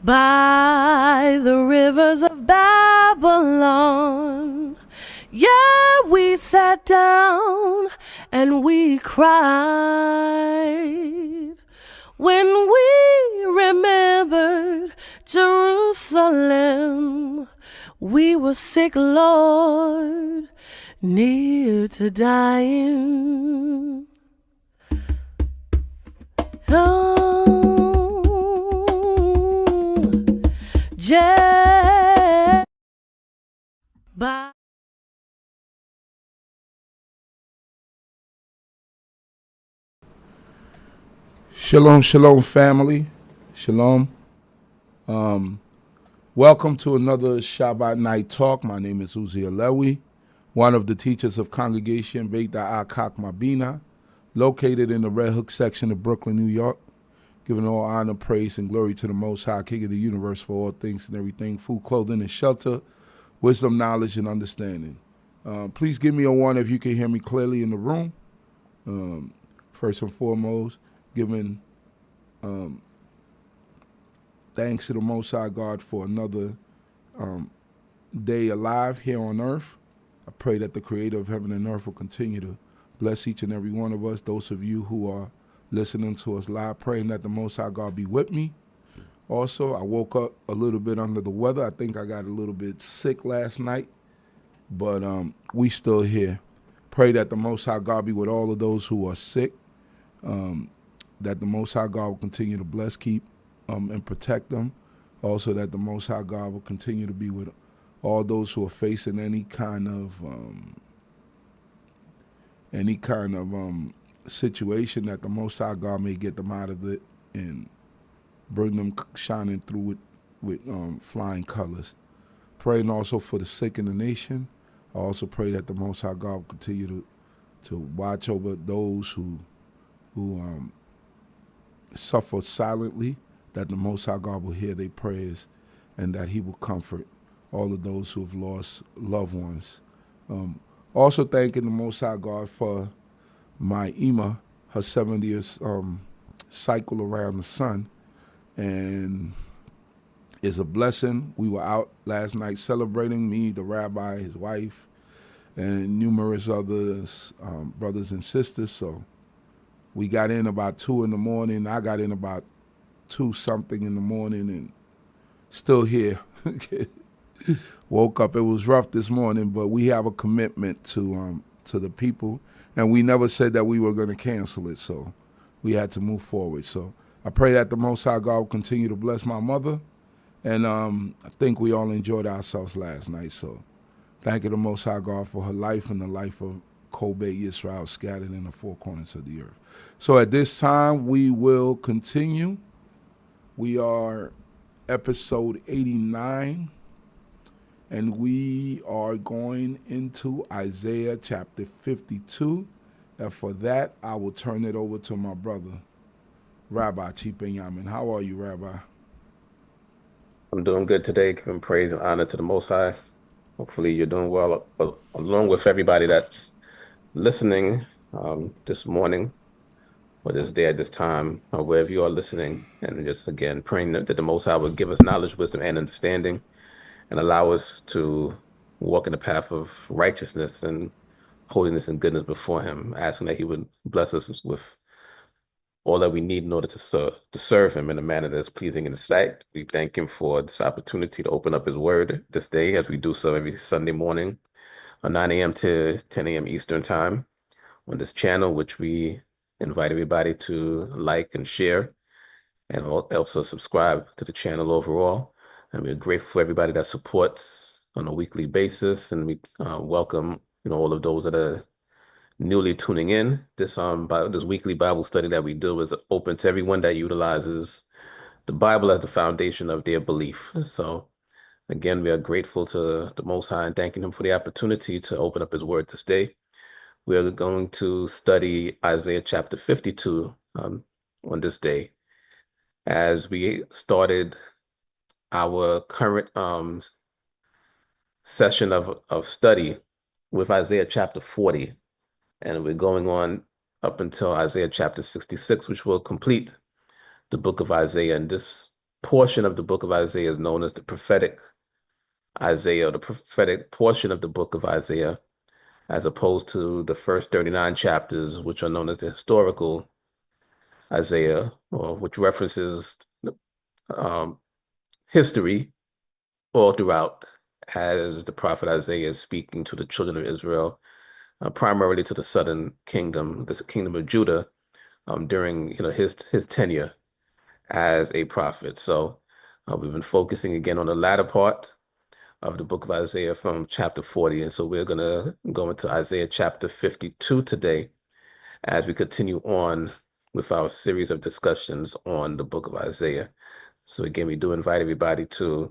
by the rivers of Babylon. Yeah, we sat down and we cried when we remembered Jerusalem. We were sick, Lord, near to dying. Oh, bye. Shalom, shalom, family. Shalom. Welcome to another Shabbat night talk. My name is Uziah Lewy, one of the teachers of Congregation D.C.B, CHOKMAH, located in the Red Hook section of Brooklyn, New York. Giving all honor, praise, and glory to the Most High, King of the universe, for all things and everything, food, clothing, and shelter, wisdom, knowledge, and understanding. Please give me a one if you can hear me clearly in the room. First and foremost, giving thanks to the Most High God for another day alive here on earth. I pray that the Creator of heaven and earth will continue to bless each and every one of us. Those of you who are listening to us live, praying that the Most High God be with me. Also, I woke up a little bit under the weather. I think I got a little bit sick last night, but we still here. Pray that the Most High God be with all of those who are sick, that the Most High God will continue to bless, keep, and protect them. Also, that the Most High God will continue to be with all those who are facing any kind of situation, that the Most High God may get them out of it and bring them shining through it with flying colors. Praying also for the sick in the nation. I also pray that the Most High God will continue to watch over those who suffer silently, that the Most High God will hear their prayers, and that he will comfort all of those who have lost loved ones. Also thanking the Most High God for my Ima, her 70th cycle around the sun, and it's a blessing. We were out last night celebrating, me, the rabbi, his wife, and numerous others, brothers and sisters. So we got in about 2 in the morning. I got in about 2 something in the morning and still here. Woke up, it was rough this morning, but we have a commitment to the people, and we never said that we were going to cancel it, so we had to move forward. So I pray that the Most High God will continue to bless my mother, and I think we all enjoyed ourselves last night. So thank you the Most High God for her life and the life of Kobe Yisrael scattered in the 4 corners of the earth. So at this time, we will continue. We are episode 89, and we are going into Isaiah chapter 52. And for that, I will turn it over to my brother, Rabbi Chief Binyamin. How are you, Rabbi? I'm doing good today, giving praise and honor to the Most High. Hopefully you're doing well, along with everybody that's listening this morning or this day at this time, or wherever you are listening. And just, again, praying that the Most High would give us knowledge, wisdom, and understanding, and allow us to walk in the path of righteousness and holiness and goodness before him, asking that he would bless us with all that we need in order to serve him in a manner that's pleasing in his sight. We thank him for this opportunity to open up his word this day, as we do so every Sunday morning, 9 a.m. to 10 a.m. Eastern time on this channel, which we invite everybody to like and share, and also subscribe to the channel overall. And we're grateful for everybody that supports on a weekly basis, and we welcome all of those that are newly tuning in. This weekly Bible study that we do is open to everyone that utilizes the Bible as the foundation of their belief. So again, we are grateful to the Most High and thanking him for the opportunity to open up his word this day. We are going to study Isaiah chapter 52 on this day, as we started our current session of study with Isaiah chapter 40. And we're going on up until Isaiah chapter 66, which will complete the book of Isaiah. And this portion of the book of Isaiah is known as the prophetic Isaiah, the prophetic portion of the book of Isaiah, as opposed to the first 39 chapters, which are known as the historical Isaiah, or which references history all throughout, as the prophet Isaiah is speaking to the children of Israel, primarily to the southern kingdom, the kingdom of Judah, during his tenure as a prophet. So we've been focusing again on the latter part of the book of Isaiah from chapter 40. And so we're going to go into Isaiah chapter 52 today as we continue on with our series of discussions on the book of Isaiah. So again, we do invite everybody to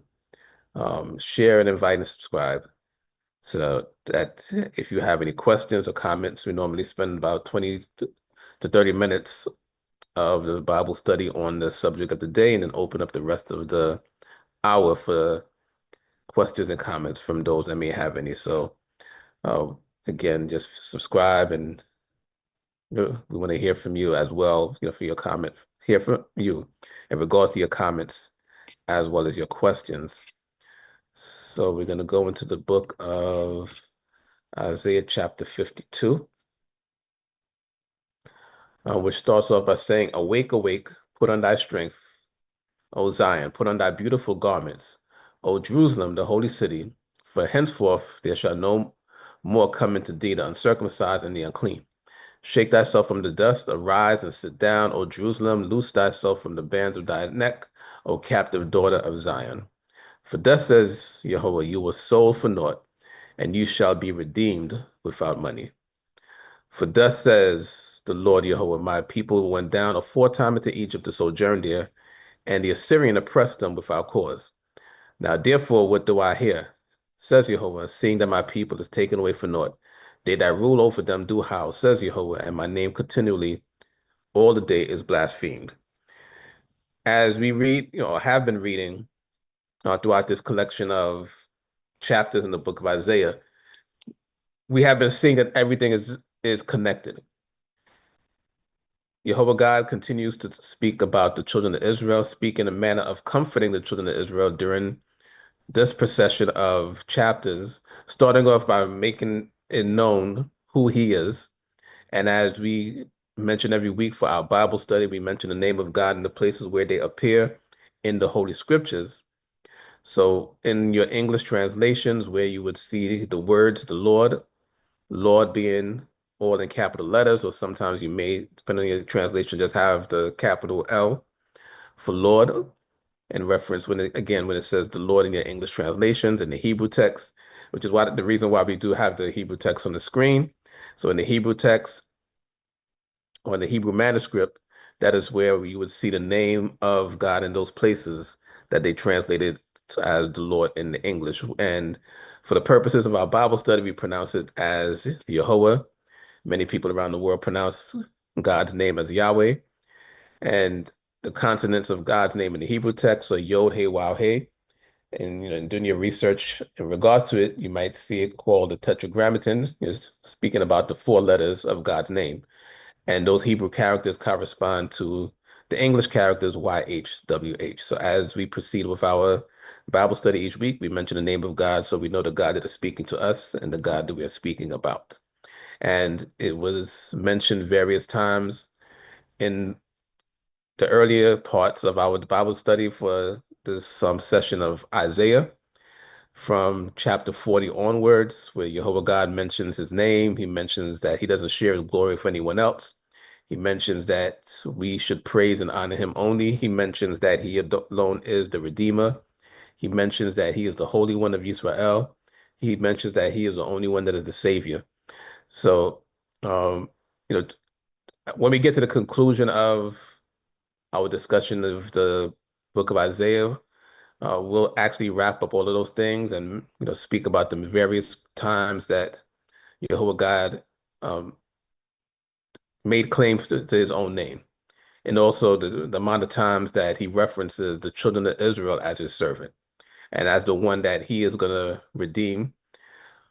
share and invite and subscribe, so that if you have any questions or comments, we normally spend about 20 to 30 minutes of the Bible study on the subject of the day, and then open up the rest of the hour for questions and comments from those that may have any. So again, just subscribe, and we want to hear from you as well, for your comment, hear from you in regards to your comments as well as your questions. So we're going to go into the book of Isaiah chapter 52, which starts off by saying, "Awake, awake, put on thy strength, O Zion, put on thy beautiful garments, O Jerusalem, the holy city, for henceforth there shall no more come into thee the uncircumcised and the unclean. Shake thyself from the dust, arise and sit down, O Jerusalem, loose thyself from the bands of thy neck, O captive daughter of Zion. For thus says Jehovah, you were sold for naught, and you shall be redeemed without money. For thus says the Lord Jehovah, my people went down aforetime into Egypt to sojourn there, and the Assyrian oppressed them without cause. Now therefore what do I hear? Says Jehovah, seeing that my people is taken away for naught. They that rule over them do howl, says Jehovah, and my name continually all the day is blasphemed." As we read, or have been reading throughout this collection of chapters in the book of Isaiah, we have been seeing that everything is connected. Jehovah God continues to speak about the children of Israel, speak in a manner of comforting the children of Israel during this procession of chapters, starting off by making it known who he is. And as we mention every week for our Bible study, we mention the name of God in the places where they appear in the Holy Scriptures. So in your English translations, where you would see the words, the Lord being all in capital letters, or sometimes you may, depending on your translation, just have the capital L for Lord, in reference when it says the Lord in your English translations, in the Hebrew text, which is the reason why we do have the Hebrew text on the screen. So in the Hebrew text, or in the Hebrew manuscript, that is where you would see the name of God in those places that they translated as the Lord in the English. And for the purposes of our Bible study, we pronounce it as Yehovah. Many people around the world pronounce God's name as Yahweh. And the consonants of God's name in the Hebrew text are Yod, He, Waw, He. And doing your research in regards to it, you might see it called the Tetragrammaton, is speaking about the 4 letters of God's name. And those Hebrew characters correspond to the English characters YHWH. So as we proceed with our Bible study each week, we mention the name of God, so we know the God that is speaking to us and the God that we are speaking about. And it was mentioned various times in the earlier parts of our Bible study for this session of Isaiah, from chapter 40 onwards, where Jehovah God mentions his name. He mentions that he doesn't share his glory with anyone else. He mentions that we should praise and honor him only. He mentions that he alone is the Redeemer. He mentions that he is the Holy One of Yisrael. He mentions that he is the only one that is the Savior. So, when we get to the conclusion of our discussion of the book of Isaiah, we'll actually wrap up all of those things and speak about the various times that Jehovah God made claims to his own name, and also the amount of times that he references the children of Israel as his servant and as the one that he is going to redeem,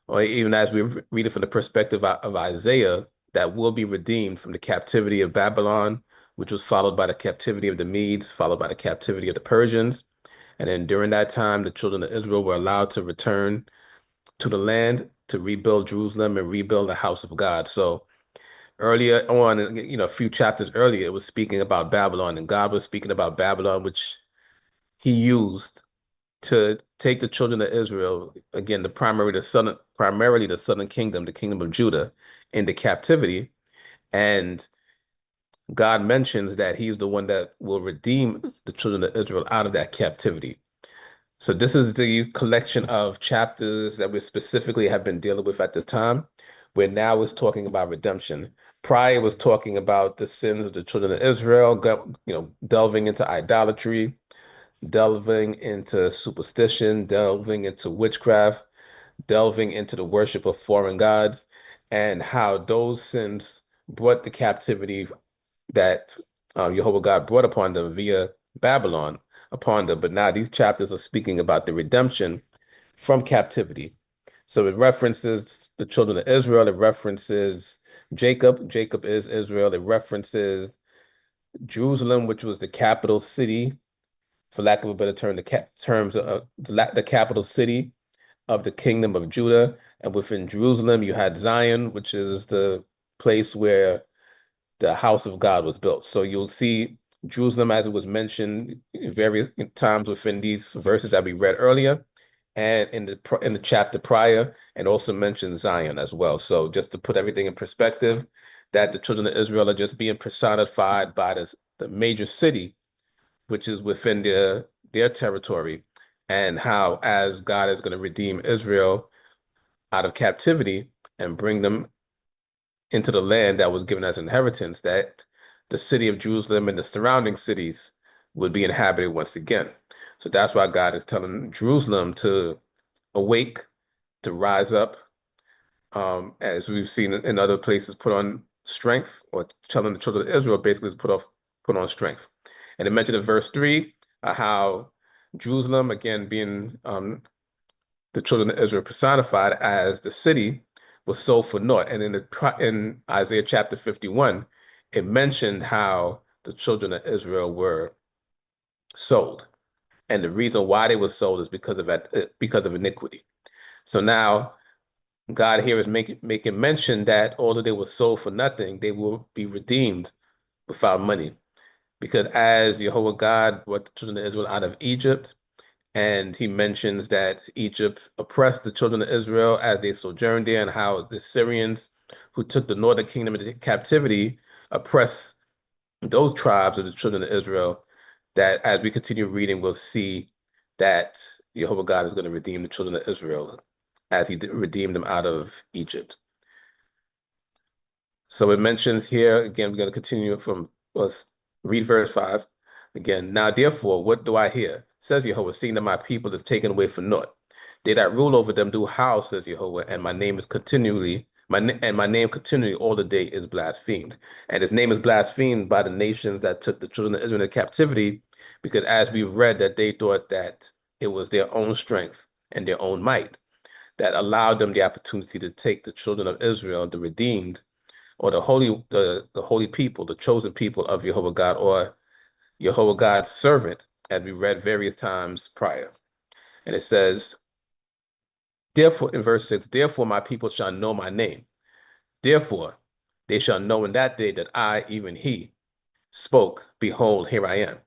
or even as we read it from the perspective of Isaiah, that will be redeemed from the captivity of Babylon, which was followed by the captivity of the Medes, followed by the captivity of the Persians. And then during that time, the children of Israel were allowed to return to the land to rebuild Jerusalem and rebuild the house of God. So earlier on, a few chapters earlier, it was speaking about Babylon, and God was speaking about Babylon, which he used to take the children of Israel, again, primarily the southern kingdom, the kingdom of Judah, into captivity. And God mentions that he's the one that will redeem the children of Israel out of that captivity. So this is the collection of chapters that we specifically have been dealing with at this time, where now it's talking about redemption. Prior was talking about the sins of the children of Israel, delving into idolatry, delving into superstition, delving into witchcraft, delving into the worship of foreign gods, and how those sins brought the captivity that Jehovah God brought upon them via Babylon upon them. But now these chapters are speaking about the redemption from captivity. So it references the children of Israel. It references Jacob. Jacob is Israel. It references Jerusalem, which was the capital city, for lack of a better term, the capital city of the kingdom of Judah. And within Jerusalem, you had Zion, which is the place where the house of God was built. So you'll see Jerusalem, as it was mentioned various times within these verses that we read earlier, and in the chapter prior, and also mentioned Zion as well. So just to put everything in perspective, that the children of Israel are just being personified by the major city, which is within their territory, and how as God is going to redeem Israel out of captivity and bring them into the land that was given as inheritance, that the city of Jerusalem and the surrounding cities would be inhabited once again. So that's why God is telling Jerusalem to awake, to rise up, as we've seen in other places, put on strength, or telling the children of Israel basically to put on strength. And it mentioned in verse 3 how Jerusalem, again, being the children of Israel personified as the city, was sold for naught. And in Isaiah chapter 51, it mentioned how the children of Israel were sold. And the reason why they were sold is because of iniquity. So now God here is making mention that although they were sold for nothing, they will be redeemed without money. Because as Jehovah God brought the children of Israel out of Egypt, and he mentions that Egypt oppressed the children of Israel as they sojourned there, and how the Syrians, who took the northern kingdom into captivity, oppressed those tribes of the children of Israel, that as we continue reading, we'll see that Jehovah God is going to redeem the children of Israel as he redeemed them out of Egypt. So it mentions here, again, we're going to continue from, let's read verse 5. Again, now therefore, what do I hear? Says Jehovah, seeing that my people is taken away for naught. They that rule over them do howl, says Jehovah, and my name continually all the day is blasphemed. And his name is blasphemed by the nations that took the children of Israel into captivity, because as we've read, that they thought that it was their own strength and their own might that allowed them the opportunity to take the children of Israel, the redeemed, or the holy people, the chosen people of Jehovah God, or Jehovah God's servant, as we read various times prior. And it says, therefore, in verse 6, therefore my people shall know my name. Therefore they shall know in that day that I, even he, spoke, behold, here I am.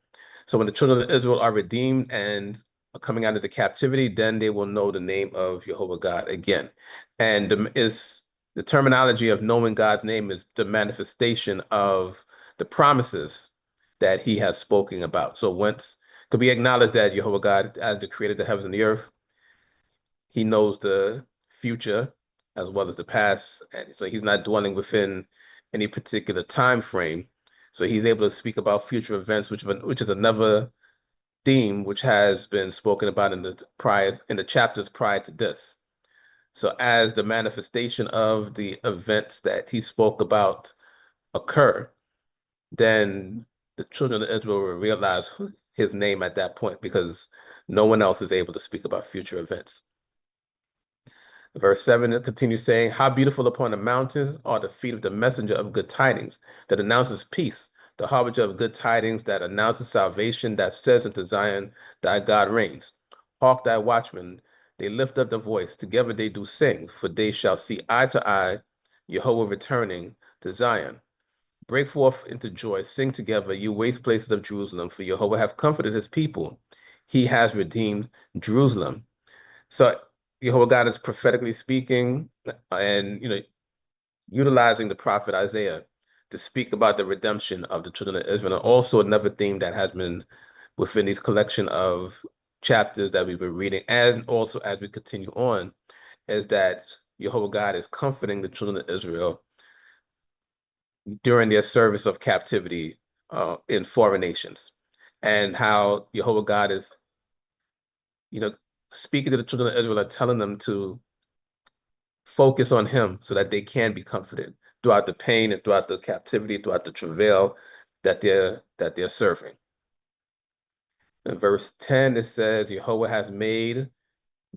So when the children of Israel are redeemed and are coming out of the captivity, then they will know the name of Jehovah God again. And the terminology of knowing God's name is the manifestation of the promises that he has spoken about. So once to be acknowledged that Jehovah God, as the creator of the heavens and the earth, he knows the future as well as the past. And so he's not dwelling within any particular time frame. So he's able to speak about future events, which is another theme which has been spoken about in the chapters prior to this. So as the manifestation of the events that he spoke about occur, then the children of Israel will realize his name at that point, because no one else is able to speak about future events. Verse 7, it continues saying, how beautiful upon the mountains are the feet of the messenger of good tidings, that announces peace, the harbinger of good tidings that announces salvation, that says unto Zion, thy God reigns. Hark thy watchmen, they lift up the voice, together they do sing, for they shall see eye to eye, Jehovah returning to Zion. Break forth into joy, sing together, you waste places of Jerusalem, for Jehovah hath comforted his people. He has redeemed Jerusalem. So Jehovah God is prophetically speaking and, utilizing the prophet Isaiah to speak about the redemption of the children of Israel. And also another theme that has been within these collection of chapters that we've been reading, and also as we continue on, is that Jehovah God is comforting the children of Israel during their service of captivity in foreign nations, and how Jehovah God is, speaking to the children of Israel and telling them to focus on him so that they can be comforted throughout the pain and throughout the captivity, throughout the travail that they're serving. In verse 10, it says, Jehovah has made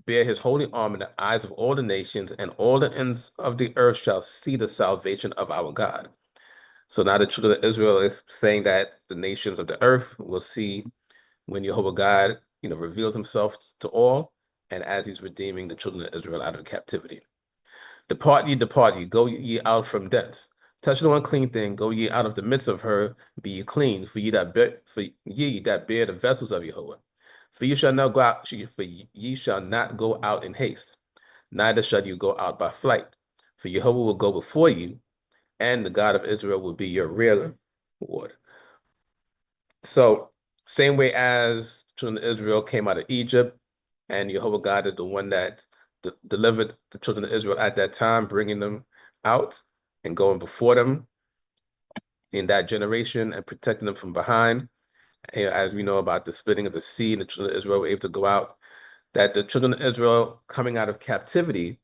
bare his holy arm in the eyes of all the nations, and all the ends of the earth shall see the salvation of our God. So now the children of Israel is saying that the nations of the earth will see when Jehovah God, reveals himself to all, and as he's redeeming the children of Israel out of captivity. Depart ye, go ye out from thence. Touch no unclean thing, go ye out of the midst of her, be ye clean, for ye that bear the vessels of Jehovah. For ye shall not go out, for ye shall not go out in haste, neither shall you go out by flight. For Jehovah will go before you, and the God of Israel will be your rear reward. So, same way as the children of Israel came out of Egypt, and Jehovah God is the one that delivered the children of Israel at that time, bringing them out and going before them in that generation and protecting them from behind. And as we know about the splitting of the sea, and the children of Israel were able to go out, that the children of Israel coming out of captivity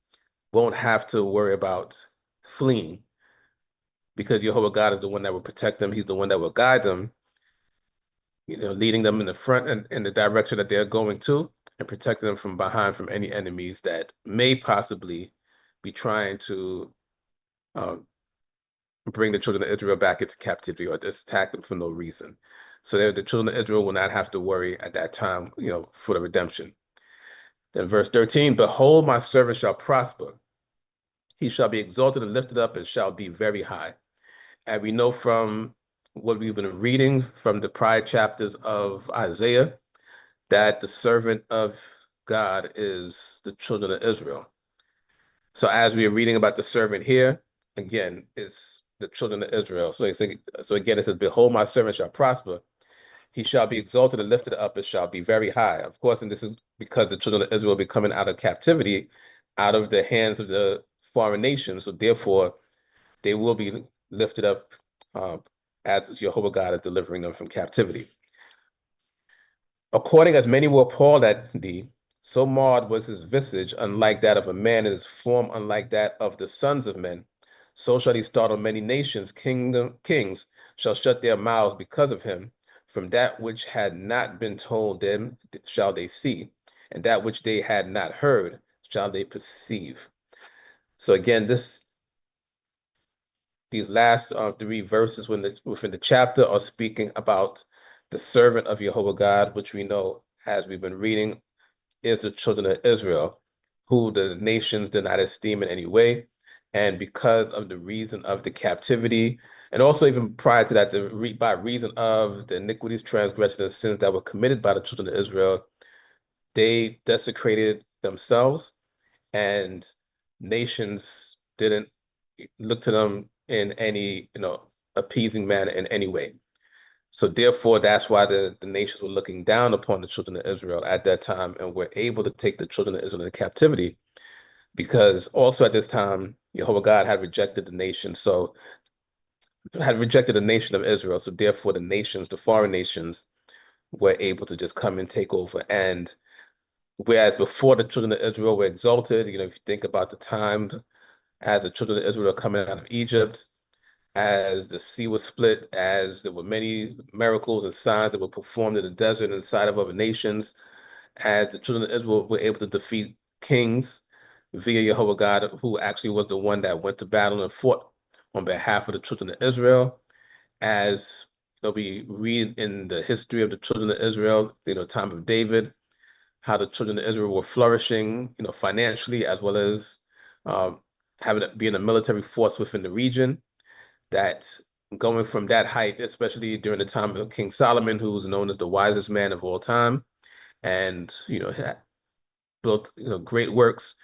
won't have to worry about fleeing, because Jehovah God is the one that will protect them. He's the one that will guide them, leading them in the front and in the direction that they're going to, and protecting them from behind from any enemies that may possibly be trying to bring the children of Israel back into captivity or just attack them for no reason. So the children of Israel will not have to worry at that time, for the redemption. Then verse 13, behold, my servant shall prosper. He shall be exalted and lifted up and shall be very high. And we know from what we've been reading from the prior chapters of Isaiah that the servant of God is the children of Israel. So as we are reading about the servant here, again, it's the children of Israel. So again, it says, behold, my servant shall prosper. He shall be exalted and lifted up and shall be very high. Of course, and this is because the children of Israel will be coming out of captivity, out of the hands of the foreign nations. So therefore, they will be lifted up as Jehovah God is delivering them from captivity. According as many were appalled at thee, so marred was his visage, unlike that of a man, and his form unlike that of the sons of men. So shall he startle many nations. Kings shall shut their mouths because of him. From that which had not been told them shall they see, and that which they had not heard shall they perceive. So again, these last 3 verses within the chapter are speaking about the servant of Jehovah God, which we know, as we've been reading, is the children of Israel, who the nations did not esteem in any way. And because of the reason of the captivity, and also even prior to that, by reason of the iniquities, transgressions, and sins that were committed by the children of Israel, they desecrated themselves, and nations didn't look to them in any, appeasing manner in any way. So therefore, that's why the nations were looking down upon the children of Israel at that time, and were able to take the children of Israel into captivity, because also at this time, Jehovah God had rejected the nation. So had rejected the nation of Israel. So therefore, the foreign nations, were able to just come and take over. And whereas before the children of Israel were exalted, if you think about the time as the children of Israel were coming out of Egypt, as the sea was split, as there were many miracles and signs that were performed in the desert and inside of other nations, as the children of Israel were able to defeat kings via Jehovah God, who actually was the one that went to battle and fought on behalf of the children of Israel, as we read in the history of the children of Israel, time of David, how the children of Israel were flourishing, financially, as well as being a military force within the region. That going from that height, especially during the time of King Solomon, who was known as the wisest man of all time, and had built great works,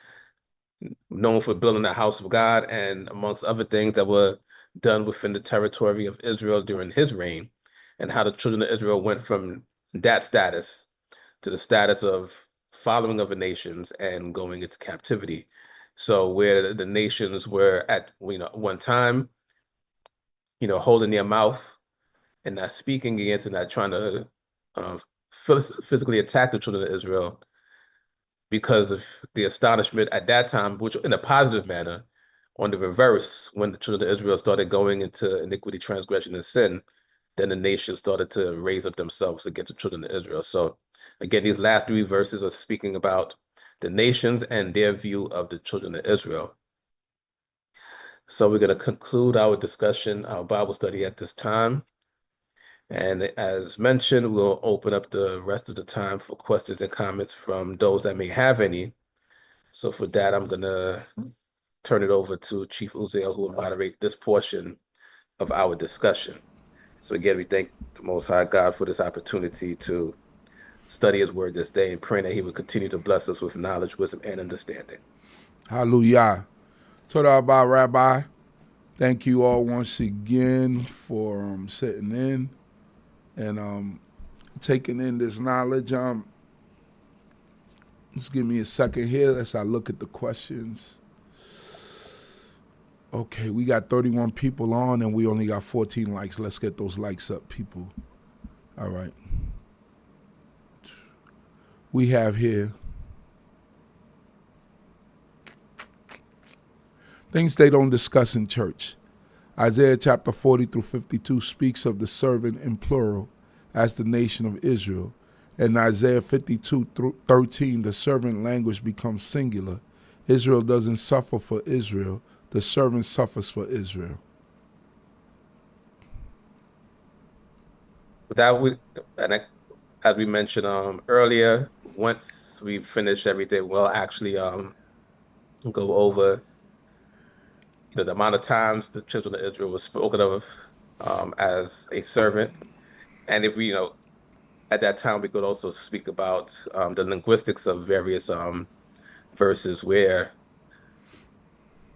known for building the house of God, and amongst other things that were done within the territory of Israel during his reign, and how the children of Israel went from that status to the status of following other nations and going into captivity. So where the nations were at one time, holding their mouth and not speaking against and not trying to physically attack the children of Israel, because of the astonishment at that time, which in a positive manner. On the reverse, when the children of Israel started going into iniquity, transgression, and sin, then the nation started to raise up themselves against the children of Israel. So again, these last 3 verses are speaking about the nations and their view of the children of Israel. So we're going to conclude our discussion, our Bible study at this time. And as mentioned, we'll open up the rest of the time for questions and comments from those that may have any. So for that, I'm going to turn it over to Chief Uziel, who will moderate this portion of our discussion. So again, we thank the Most High God for this opportunity to study his word this day, and praying that he will continue to bless us with knowledge, wisdom, and understanding. Hallelujah. Torah Abba, Rabbi. Thank you all once again for sitting in and taking in this knowledge. Just give me a second here as I look at the questions. Okay, we got 31 people on and we only got 14 likes. Let's get those likes up, people. All right. We have here things they don't discuss in church. Isaiah chapter 40 through 52 speaks of the servant in plural as the nation of Israel. And Isaiah 52 through 13, the servant language becomes singular. Israel doesn't suffer for Israel. The servant suffers for Israel. As we mentioned earlier, once we finish everything, we'll actually go over the amount of times the children of Israel was spoken of as a servant. And if we, at that time, we could also speak about the linguistics of various verses where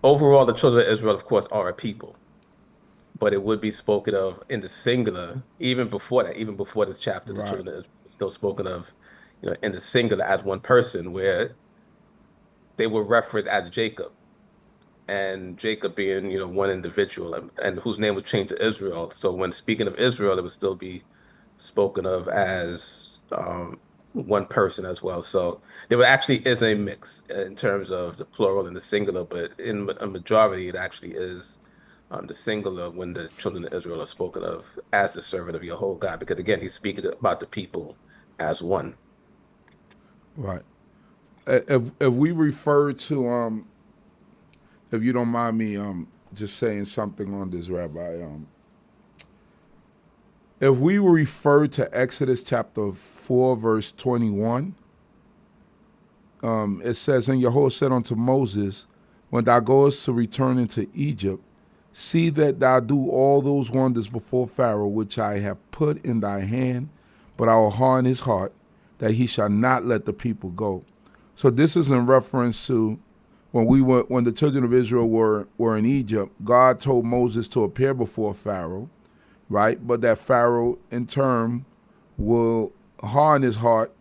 overall the children of Israel, of course, are a people. But it would be spoken of in the singular, even before that, even before this chapter, the children of Israel are still spoken of, in the singular as one person, where they were referenced as Jacob. And Jacob being, one individual, and whose name was changed to Israel. So when speaking of Israel, it would still be spoken of as one person as well. So there actually is a mix in terms of the plural and the singular, but in a majority, it actually is the singular when the children of Israel are spoken of as the servant of your whole God, because again, he's speaking about the people as one. Right. If we refer to if you don't mind me just saying something on this, Rabbi, if we refer to Exodus chapter 4, verse 21, it says, and Yahweh said unto Moses, when thou goest to return into Egypt, see that thou do all those wonders before Pharaoh, which I have put in thy hand, but I will harden his heart, that he shall not let the people go. So this is in reference to when the children of Israel were in Egypt. God told Moses to appear before Pharaoh, right? But that Pharaoh in turn will harden his heart,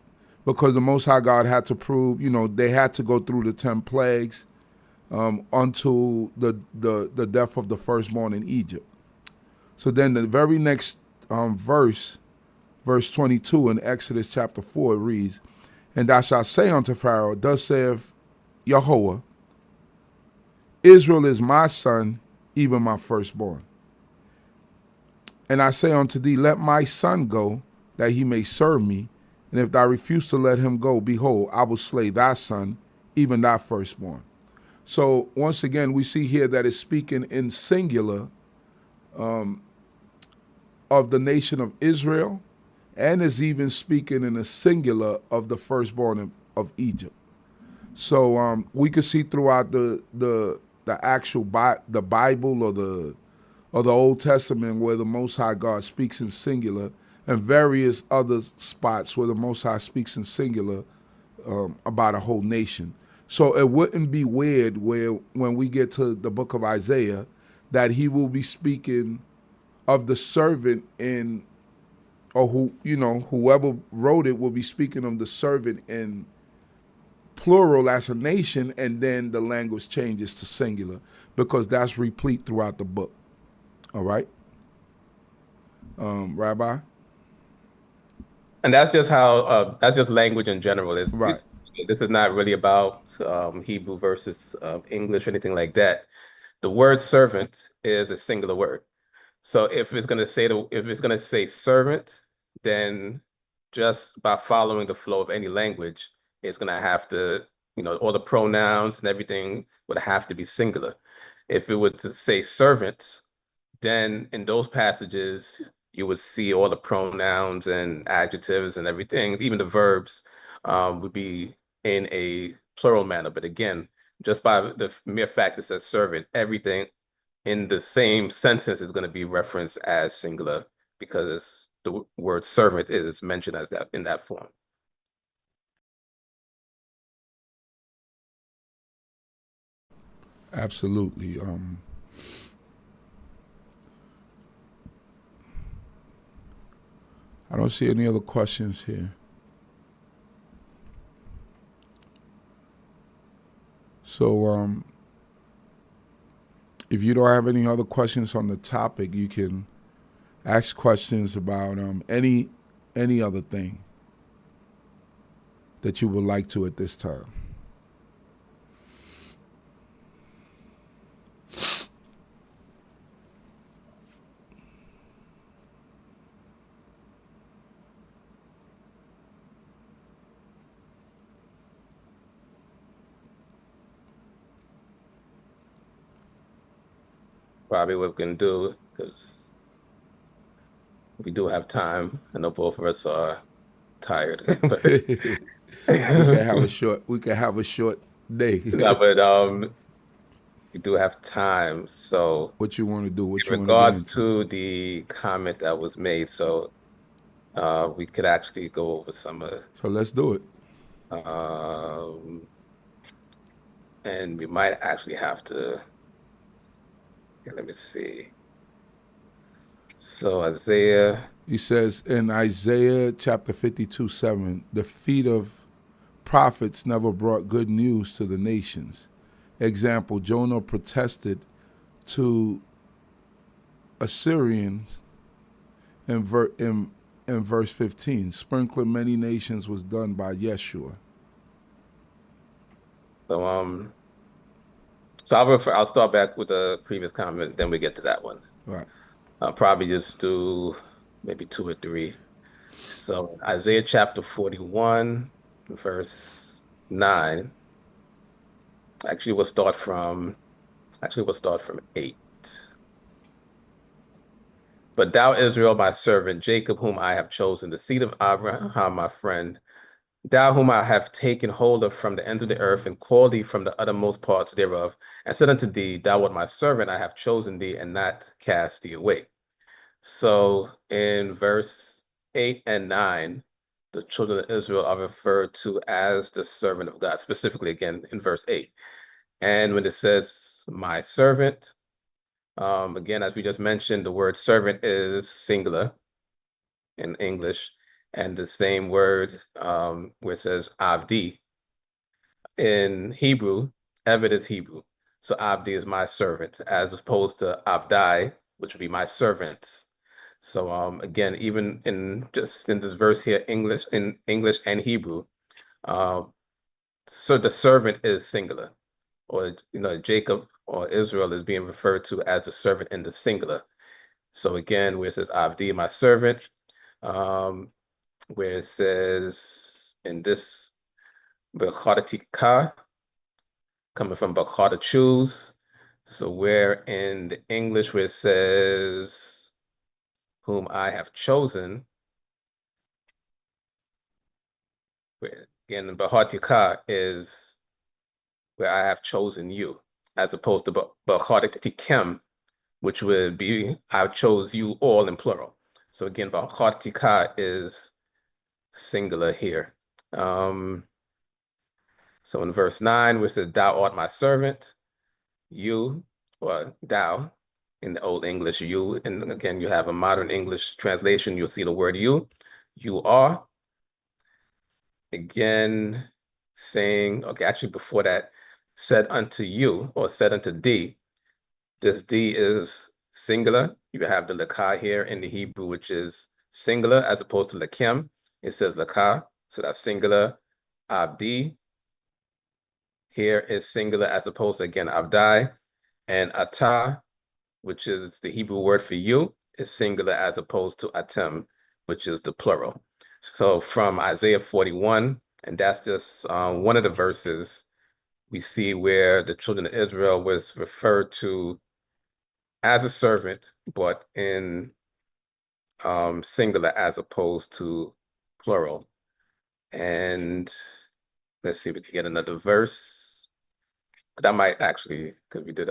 because the Most High God had to prove, they had to go through the 10 plagues unto the death of the firstborn in Egypt. So then the very next verse 22 in Exodus chapter 4, it reads, and thou shalt say unto Pharaoh, thus saith Yahweh, Israel is my son, even my firstborn. And I say unto thee, let my son go, that he may serve me. And if thou refuse to let him go, behold, I will slay thy son, even thy firstborn. So once again, we see here that it's speaking in singular, of the nation of Israel, and is even speaking in a singular of the firstborn of Egypt. So we could see throughout the actual the Bible or the Old Testament where the Most High God speaks in singular, and various other spots where the Most High speaks in singular about a whole nation. So it wouldn't be weird where when we get to the book of Isaiah that he will be speaking of the servant in, or whoever wrote it will be speaking of the servant in plural as a nation, and then the language changes to singular because that's replete throughout the book. All right, Rabbi? And that's just how that's just language in general. Right. This is not really about Hebrew versus English or anything like that. The word servant is a singular word. So if it's going to say servant, then just by following the flow of any language, it's going to have to, all the pronouns and everything would have to be singular. If it were to say servant, then in those passages, you would see all the pronouns and adjectives and everything, even the verbs would be in a plural manner. But again, just by the mere fact it says servant, everything in the same sentence is going to be referenced as singular because the word servant is mentioned as that in that form. Absolutely. I don't see any other questions here. So if you don't have any other questions on the topic, you can ask questions about any other thing that you would like to at this time. Probably what we can do, because we do have time. I know both of us are tired. But We can have a short day. yeah, but we do have time. So What you want to do? What in you want to get regards into? to the comment that was made, so we could actually go over some of So let's do it. and we might actually have to, let me see. So Isaiah, He says in Isaiah chapter 52:7, the feet of prophets never brought good news to the nations. Example, Jonah protested to Assyrians in verse 15. Sprinkling many nations was done by Yeshua. so I'll start back with the previous comment, then we get to that one. Right. I'll probably just do maybe 2 or 3. So Isaiah chapter 41, verse 9. Actually, we'll start from 8. But thou, Israel, my servant, Jacob, whom I have chosen, the seed of Abraham, my friend, thou whom I have taken hold of from the ends of the earth, and called thee from the uttermost parts thereof, and said unto thee, thou art my servant, I have chosen thee, and not cast thee away. So in verse 8 and 9, the children of Israel are referred to as the servant of God, specifically again in verse 8. And when it says my servant, again, as we just mentioned, the word servant is singular in English, and the same word where it says avdi in Hebrew, Eved is Hebrew. So avdi is my servant, as opposed to avdai, which would be my servants. So again, even in this verse here, English and Hebrew, so the servant is singular, or Jacob or Israel is being referred to as the servant in the singular. So again, where it says Avdi, my servant, where it says in this Bechadatika, coming from Bechada choose. So where in the English where it says whom I have chosen. In Bahatika is where I have chosen you, as opposed to Bahatikem, which would be I chose you all in plural. So again, Bahatika is singular here. So in verse 9, we said, thou art my servant, you, or thou, in the Old English, you, and again, you have a modern English translation, you'll see the word you are. Again, saying, okay, actually before that, said unto you, or said unto thee. This D is singular. You have the lakah here in the Hebrew, which is singular, as opposed to lakem. It says lakah, so that's singular. Avdi here is singular, as opposed to, again, avdai. And atah, which is the Hebrew word for you, is singular, as opposed to atem, which is the plural. So from Isaiah 41, and that's just one of the verses we see where the children of Israel was referred to as a servant, but in singular as opposed to plural. And let's see if we can get another verse. That might actually, because we did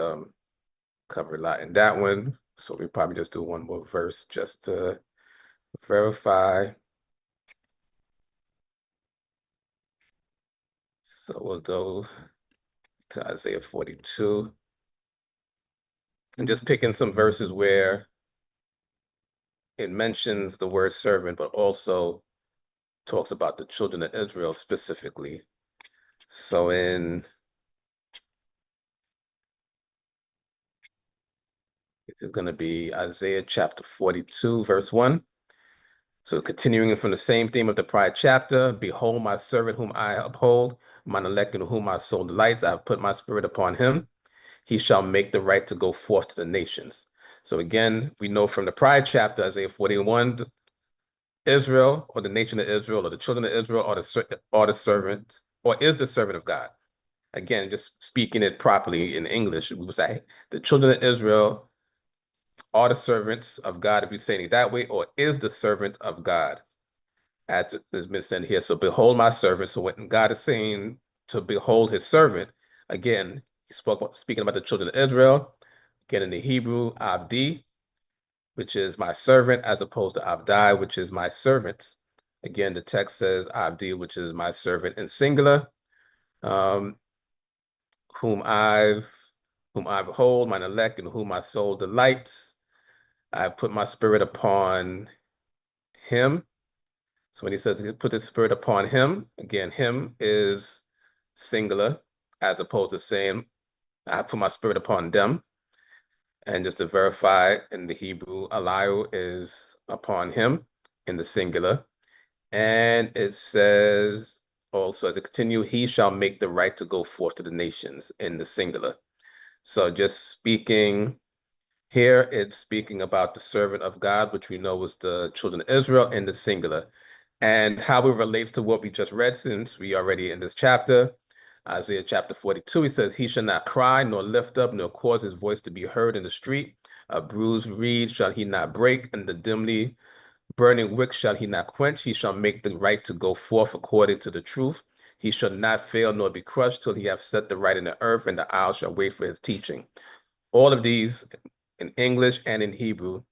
cover a lot in that one. So we probably just do one more verse just to verify. So we'll go to Isaiah 42. And just picking some verses where it mentions the word servant, but also talks about the children of Israel specifically. So this is going to be Isaiah chapter 42, verse 1. So continuing from the same theme of the prior chapter, behold my servant whom I uphold, mine elect in whom my soul delights. I have put my spirit upon him. He shall make the right to go forth to the nations. So again, we know from the prior chapter, Isaiah 41, Israel, or the nation of Israel, or the children of Israel, are the servant, or is the servant of God. Again, just speaking it properly in English, we would say the children of Israel are the servants of God, if you say it that way, or is the servant of God, as it has been said here. So behold my servant. So when God is saying to behold his servant, again, speaking about the children of Israel, again in the Hebrew, Abdi, which is my servant, as opposed to Abdai, which is my servant. Again, the text says Abdi, which is my servant in singular, whom I behold, mine elect, in whom my soul delights. I put my spirit upon him. So when he says he put his spirit upon him, again, him is singular, as opposed to saying, I put my spirit upon them. And just to verify, in the Hebrew, Eliu is upon him in the singular. And it says also, as it continue, he shall make the right to go forth to the nations in the singular. So just speaking here, it's speaking about the servant of God, which we know was the children of Israel in the singular. And how it relates to what we just read, since we already in this chapter, Isaiah chapter 42, he says, he shall not cry, nor lift up, nor cause his voice to be heard in the street. A bruised reed shall he not break, and the dimly burning wick shall he not quench. He shall make the right to go forth according to the truth. He shall not fail nor be crushed till he have set the right in the earth, and the isle shall wait for his teaching. All of these in English and in Hebrew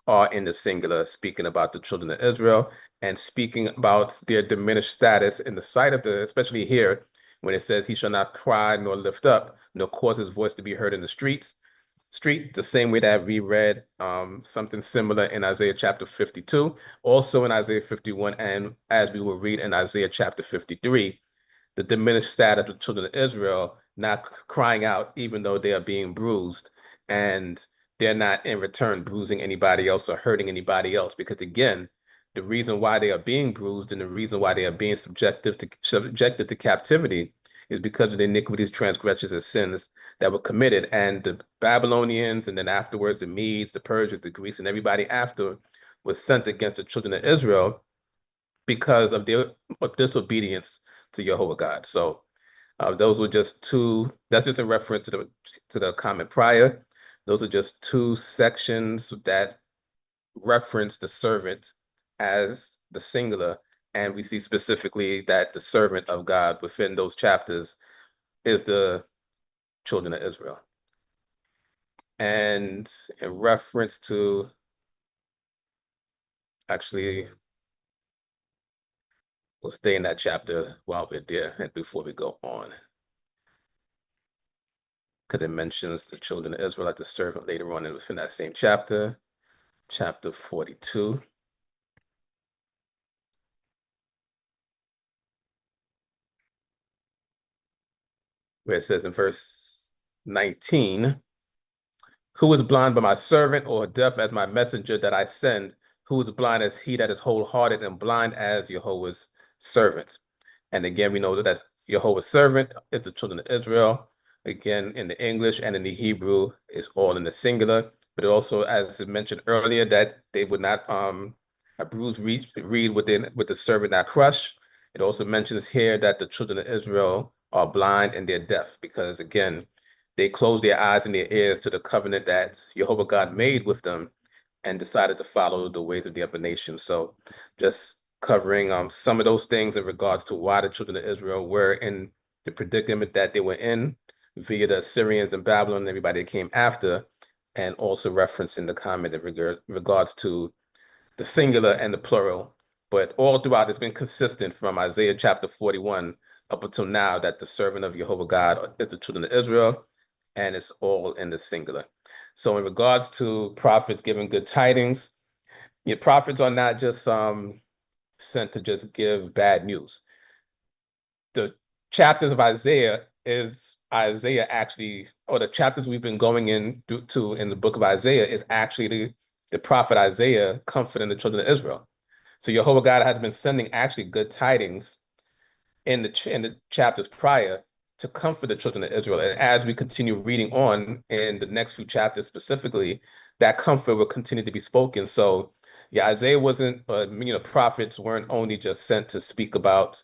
are in the singular, speaking about the children of Israel and speaking about their diminished status in the sight of especially here, when it says he shall not cry nor lift up, nor cause his voice to be heard in the street, the same way that we read something similar in Isaiah chapter 52, also in Isaiah 51, and as we will read in Isaiah chapter 53, the diminished status of the children of Israel not crying out even though they are being bruised, and they're not in return bruising anybody else or hurting anybody else, because again, the reason why they are being bruised and the reason why they are being subjected to captivity is because of the iniquities, transgressions, and sins that were committed. And the Babylonians, and then afterwards the Medes, the Persians, the Greeks, and everybody after was sent against the children of Israel because of their disobedience to Jehovah God. So those were just two. That's just a reference to the comment prior. Those are just two sections that reference the servant as the singular, and we see specifically that the servant of God within those chapters is the children of Israel. And in reference to, actually, we'll stay in that chapter while we're there and before we go on, because it mentions the children of Israel as the servant later on within that same chapter, chapter 42. Where it says in verse 19, who is blind but my servant, or deaf as my messenger that I send? Who is blind as he that is wholehearted, and blind as Jehovah's servant? And again, we know that that's Jehovah's servant is the children of Israel. Again, in the English and in the Hebrew, it's all in the singular. But it also, as mentioned earlier, that they would not a bruised reed with the servant not crush. It also mentions here that the children of Israel are blind and they're deaf, because again, they closed their eyes and their ears to the covenant that Jehovah God made with them and decided to follow the ways of the other nations. So just covering some of those things in regards to why the children of Israel were in the predicament that they were in via the Assyrians and Babylon and everybody that came after, and also referencing the comment in regards to the singular and the plural. But all throughout, it's been consistent from Isaiah chapter 41 up until now that the servant of Jehovah God is the children of Israel, and it's all in the singular. So in regards to prophets giving good tidings, your prophets are not just sent to just give bad news. The chapters of Isaiah actually, or the chapters we've been going in the book of Isaiah is actually the prophet Isaiah comforting the children of Israel. So Jehovah God has been sending actually good tidings in the chapters prior to comfort the children of Israel. And as we continue reading on in the next few chapters specifically, that comfort will continue to be spoken. So yeah, Isaiah wasn't, prophets weren't only just sent to speak about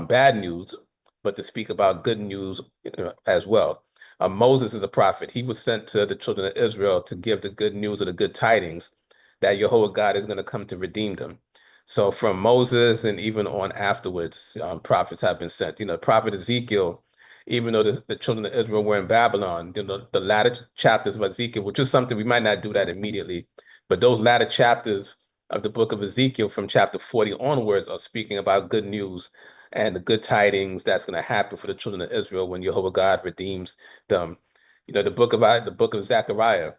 bad news, but to speak about good news as well. Moses is a prophet. He was sent to the children of Israel to give the good news or the good tidings that Jehovah God is going to come to redeem them. So from Moses and even on afterwards, prophets have been sent. Prophet Ezekiel, even though the children of Israel were in Babylon, the latter chapters of Ezekiel, which is something we might not do that immediately, but those latter chapters of the book of Ezekiel from chapter 40 onwards are speaking about good news and the good tidings that's going to happen for the children of Israel when Jehovah God redeems them. The book of Zechariah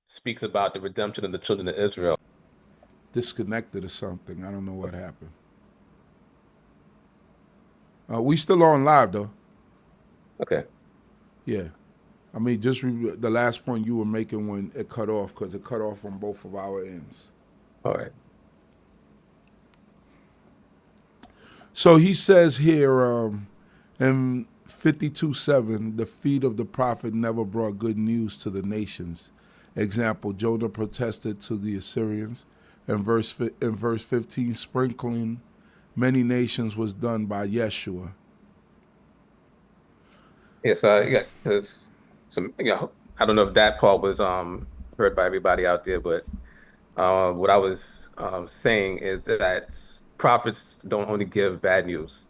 speaks about the redemption of the children of Israel. Disconnected or something. I don't know what happened. We still on live though. Okay. Yeah. I mean, just the last point you were making when it cut off, because it cut off on both of our ends. All right. So he says here in 52:7, the feet of the prophet never brought good news to the nations. Example, Jonah protested to the Assyrians. In verse 15, sprinkling many nations was done by Yeshua. Yes, I don't know if that part was heard by everybody out there, but what I was saying is that prophets don't only give bad news.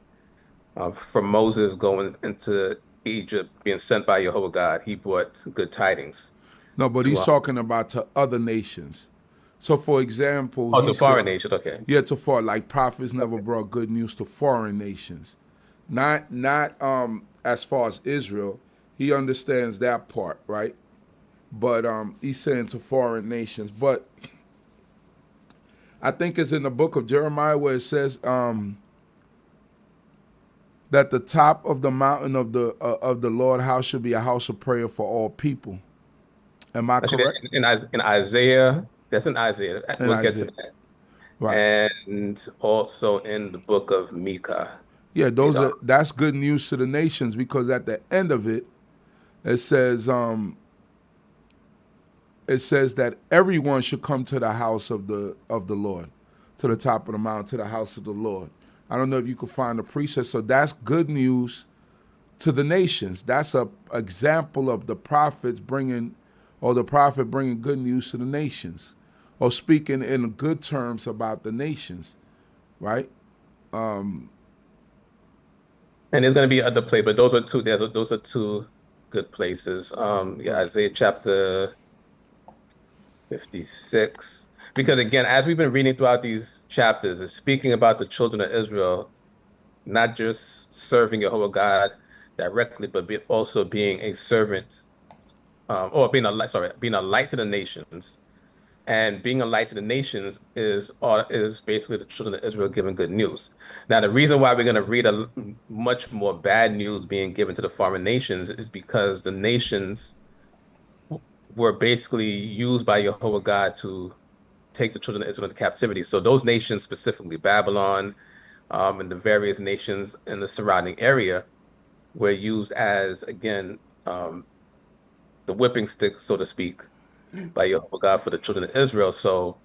From Moses going into Egypt, being sent by Jehovah God, he brought good tidings. No, but he's talking about to other nations. So, for example, to foreign nations, okay. Yeah, to foreign, like prophets never brought good news to foreign nations. Not as far as Israel. He understands that part, right? But he's saying to foreign nations. But I think it's in the book of Jeremiah where it says that the top of the mountain of the Lord house should be a house of prayer for all people. Am I correct? In Isaiah, that's in Isaiah. We'll get to that. Right. And also in the book of Micah. Yeah, that's good news to the nations, because at the end of it, it says that everyone should come to the house of the Lord, to the top of the mountain, to the house of the Lord. I don't know if you could find a precept. So that's good news to the nations. That's a example of the prophet bringing good news to the nations. or speaking in good terms about the nations, right? And there's going to be other play, but those are two. Those are two good places. Yeah, Isaiah chapter 56. Because again, as we've been reading throughout these chapters, it's speaking about the children of Israel, not just serving Jehovah God directly, but also being a servant, or being a light. Sorry, being a light to the nations. And being a light to the nations is basically the children of Israel giving good news. Now, the reason why we're going to read much more bad news being given to the foreign nations is because the nations were basically used by Jehovah God to take the children of Israel into captivity. So those nations, specifically Babylon, and the various nations in the surrounding area, were used as, again, the whipping stick, so to speak, by Jehovah God for the children of Israel. So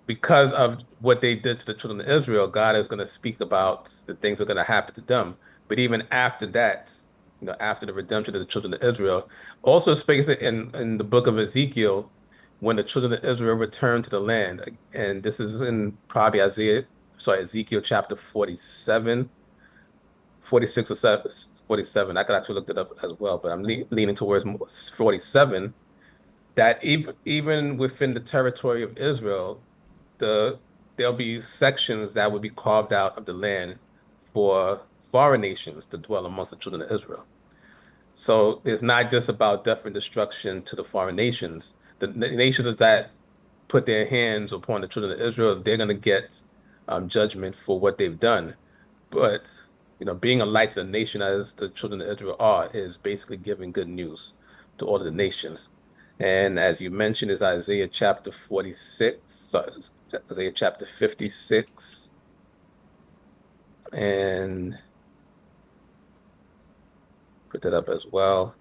because of what they did to the children of Israel, God is going to speak about the things that are going to happen to them. But even after that, after the redemption of the children of Israel, also speaks in the book of Ezekiel, when the children of Israel returned to the land. And this is in probably Ezekiel chapter 47, 46 or 47. I could actually look it up as well, but I'm leaning towards 47, that even within the territory of Israel, there'll be sections that would be carved out of the land for foreign nations to dwell amongst the children of Israel. So it's not just about death and destruction to the foreign nations. The nations that put their hands upon the children of Israel, they're going to get judgment for what they've done. But being a light to the nation, as the children of Israel are, is basically giving good news to all of the nations. And as you mentioned, is Isaiah chapter 46, sorry, Isaiah chapter 56. And put that up as well.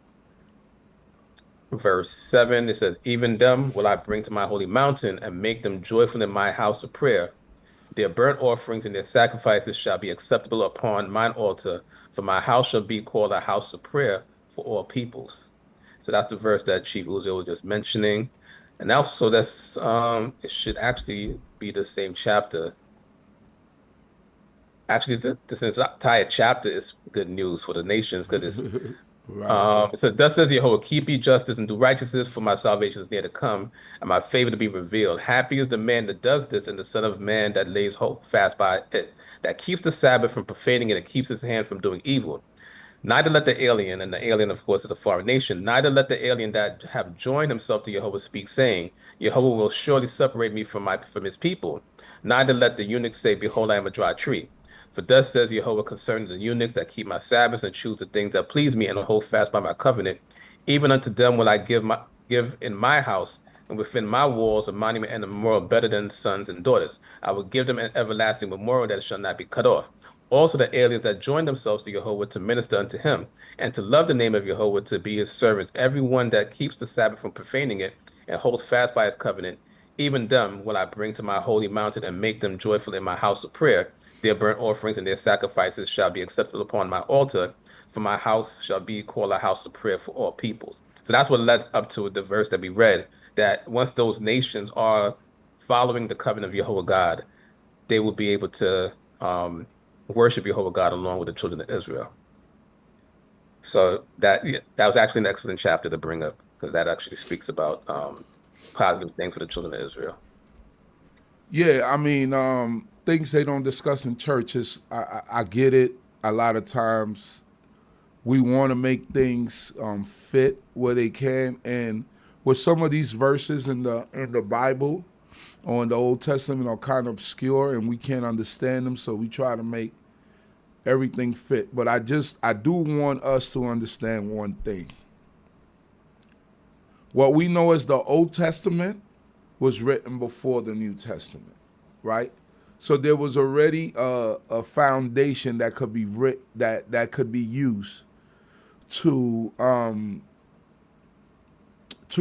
Verse 7, it says, "Even them will I bring to my holy mountain and make them joyful in my house of prayer. Their burnt offerings and their sacrifices shall be acceptable upon mine altar, for my house shall be called a house of prayer for all peoples." So that's the verse that Chief Uziel was just mentioning. And also that's it should actually be the same chapter. Actually, this entire chapter is good news for the nations, because it's Right. so thus says Jehovah, keep ye justice and do righteousness, for my salvation is near to come, and my favor to be revealed. Happy is the man that does this, and the son of man that lays hope fast by it, that keeps the Sabbath from profaning it, and keeps his hand from doing evil. Neither let the alien, and the alien, of course, is a foreign nation, neither let the alien that have joined himself to Jehovah speak, saying, Jehovah will surely separate me from his people. Neither let the eunuch say, behold, I am a dry tree. For thus says Jehovah concerning the eunuchs that keep my Sabbaths and choose the things that please me and hold fast by my covenant, even unto them will I give in my house and within my walls a monument and a memorial better than sons and daughters. I will give them an everlasting memorial that shall not be cut off. Also the aliens that join themselves to Jehovah to minister unto him, and to love the name of Jehovah, to be his servants, everyone that keeps the Sabbath from profaning it and holds fast by his covenant, even them will I bring to my holy mountain and make them joyful in my house of prayer. Their burnt offerings and their sacrifices shall be acceptable upon my altar, for my house shall be called a house of prayer for all peoples. So that's what led up to the verse that we read, that once those nations are following the covenant of Jehovah God, they will be able to worship Jehovah God along with the children of Israel. So that was actually an excellent chapter to bring up, because that actually speaks about positive things for the children of Israel. Yeah, I mean, things they don't discuss in churches. I get it. A lot of times, we want to make things fit where they can, and with some of these verses in the Bible or in the Old Testament are kind of obscure, and we can't understand them. So we try to make everything fit. But I do want us to understand one thing. What we know as the Old Testament was written before the New Testament, right? So there was already a foundation that could be that could be used to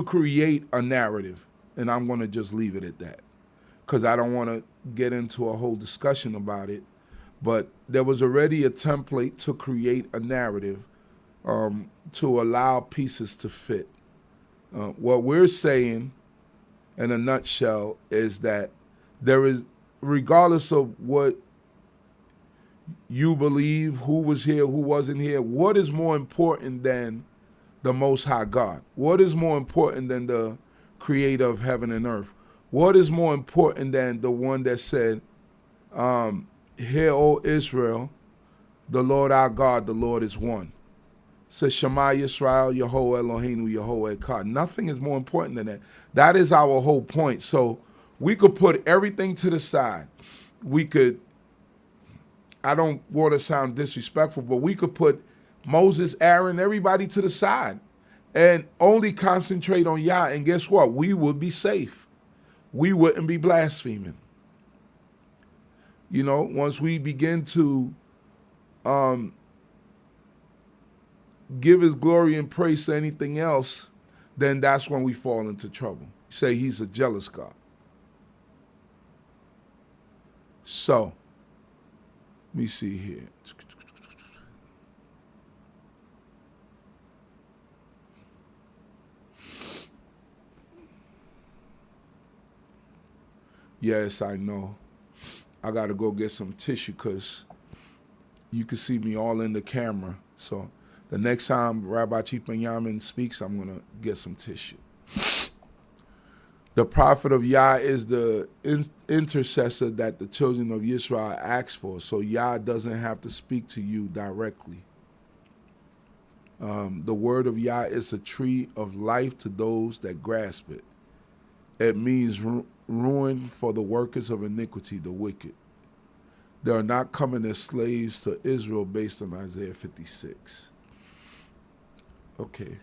create a narrative, and I'm going to just leave it at that, because I don't want to get into a whole discussion about it. But there was already a template to create a narrative to allow pieces to fit. What we're saying in a nutshell is that there is, regardless of what you believe, who was here, who wasn't here, what is more important than the Most High God? What is more important than the creator of heaven and earth? What is more important than the one that said, hear, O Israel, the Lord our God, the Lord is one. It says, Shema Yisrael, Yehovah Eloheinu, Yehovah Echad. Nothing is more important than that. That is our whole point. So we could put everything to the side. We could, I don't want to sound disrespectful, but we could put Moses, Aaron, everybody to the side and only concentrate on Yah. And guess what? We would be safe. We wouldn't be blaspheming. You know, once we begin to give his glory and praise to anything else, then that's when we fall into trouble. Say he's a jealous God. So, let me see here. Yes, I know. I got to go get some tissue because you can see me all in the camera. So the next time Rabbi Chief Binyamin speaks, I'm going to get some tissue. The prophet of Yah is the intercessor that the children of Yisrael ask for. So Yah doesn't have to speak to you directly. The word of Yah is a tree of life to those that grasp it. It means ruin for the workers of iniquity, the wicked. They are not coming as slaves to Israel based on Isaiah 56. Okay.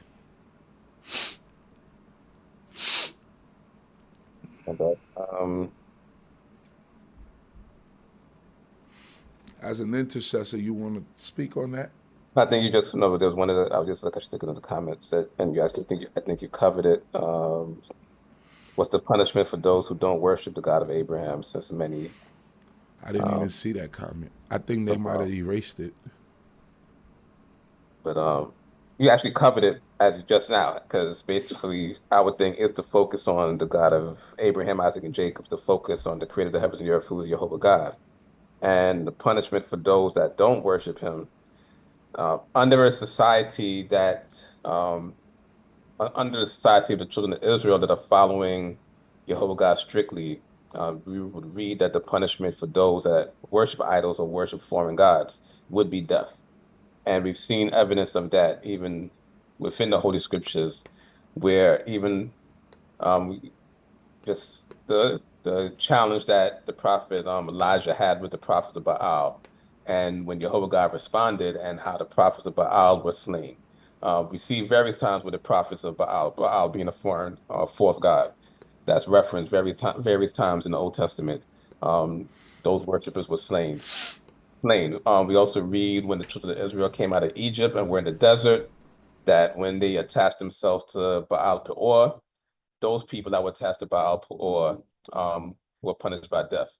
Okay. As an intercessor, you want to speak on that? I think you just know there's one of the. I was just looking at the comments that, and you actually I think you covered it. What's the punishment for those who don't worship the God of Abraham? Since many, I didn't even see that comment. I think they might have erased it. But you actually covered it as just now, because basically I would think is to focus on the God of Abraham, Isaac, and Jacob, to focus on the creator of the heavens and the earth, who is Jehovah God, and the punishment for those that don't worship him. Under a society that under the society of the children of Israel that are following Jehovah God strictly, we would read that the punishment for those that worship idols or worship foreign gods would be death. And we've seen evidence of that even within the Holy Scriptures, where even just the challenge that the prophet Elijah had with the prophets of Baal, and when Jehovah God responded, and how the prophets of Baal were slain. We see various times with the prophets of Baal being a foreign false god, that's referenced various times in the Old Testament. Those worshipers were slain. We also read when the children of Israel came out of Egypt and were in the desert, that when they attached themselves to Baal Peor, those people that were attached to Baal Peor were punished by death.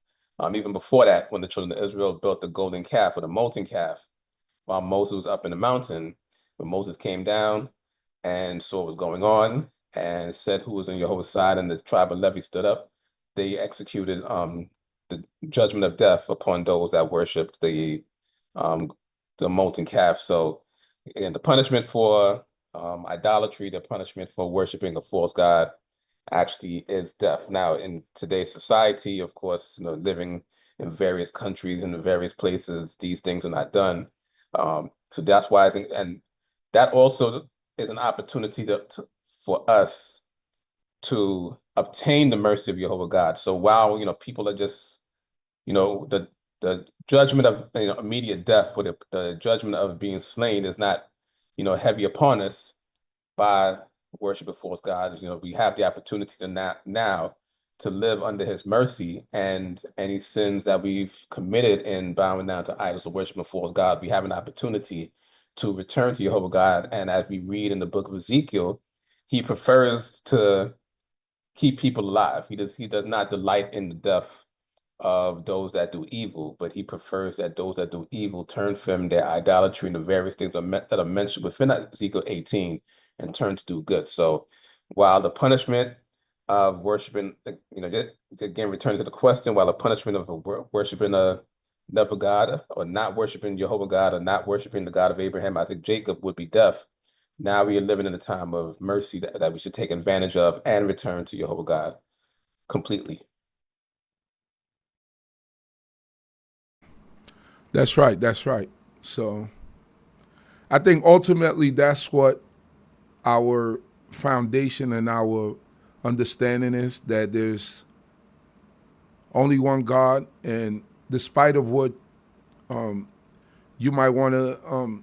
Even before that, when the children of Israel built the golden calf or the molten calf, while Moses was up in the mountain, when Moses came down and saw what was going on and said who was on Jehovah's side, and the tribe of Levi stood up, they executed the judgment of death upon those that worshipped the molten calf. So again, the punishment for idolatry, the punishment for worshiping a false god, actually is death. Now, in today's society, of course, living in various countries and in various places, these things are not done. So that's why, and that also is an opportunity for us to obtain the mercy of Jehovah God. So while people are just the judgment of immediate death, or the judgment of being slain is not heavy upon us by worship of false gods. We have the opportunity to now to live under his mercy, and any sins that we've committed in bowing down to idols or worship of false gods, we have an opportunity to return to Jehovah God. And as we read in the book of Ezekiel, he prefers to keep people alive. He does not delight in the death of those that do evil, but he prefers that those that do evil turn from their idolatry and the various things that are mentioned within Ezekiel 18 and turn to do good. So while the punishment of worshiping, again, returning to the question, while the punishment of worshiping another God, or not worshiping Jehovah God, or not worshiping the God of Abraham, Isaac, Jacob would be death. Now we are living in a time of mercy that we should take advantage of and return to Jehovah God completely. That's right. That's right. So I think ultimately that's what our foundation and our understanding is, that there's only one God, and despite of what you might want to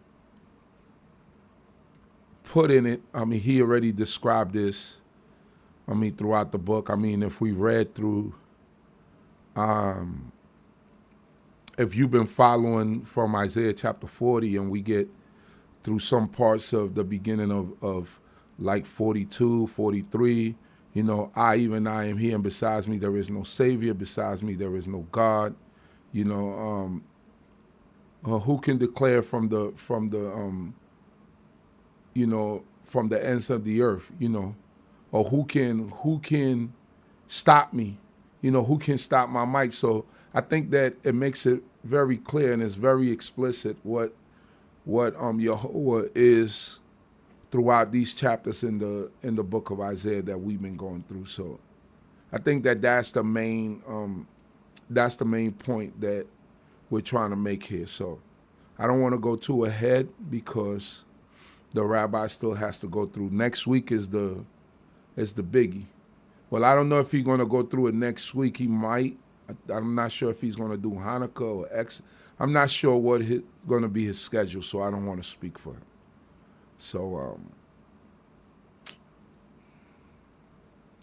put in it, I mean, he already described this, I mean, throughout the book. I mean, if we read through, if you've been following from Isaiah chapter 40, and we get through some parts of the beginning of like 42, 43, I am he, and besides me there is no Savior, besides me there is no God. Who can declare from the ends of the earth, or who can stop me, who can stop my mic? So I think that it makes it very clear, and it's very explicit what Yahweh is throughout these chapters in the book of Isaiah that we've been going through. So I think that that's the main point that we're trying to make here. So I don't want to go too ahead because the rabbi still has to go through. Next week is the biggie. Well, I don't know if he's going to go through it next week. He might. I'm not sure if he's going to do Hanukkah or X. I'm not sure what going to be his schedule, so I don't want to speak for him. So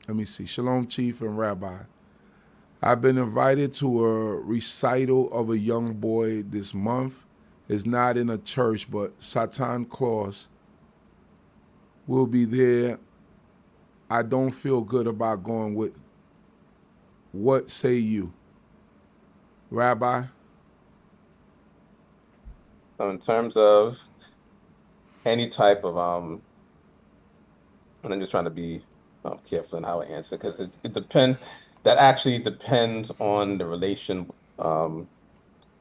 let me see. Shalom, Chief and Rabbi. I've been invited to a recital of a young boy this month. It's not in a church, but Satan Claus will be there. I don't feel good about going with. What say you, Rabbi? So in terms of any type of, and I'm just trying to be careful in how I answer, because it depends. That actually depends on the relation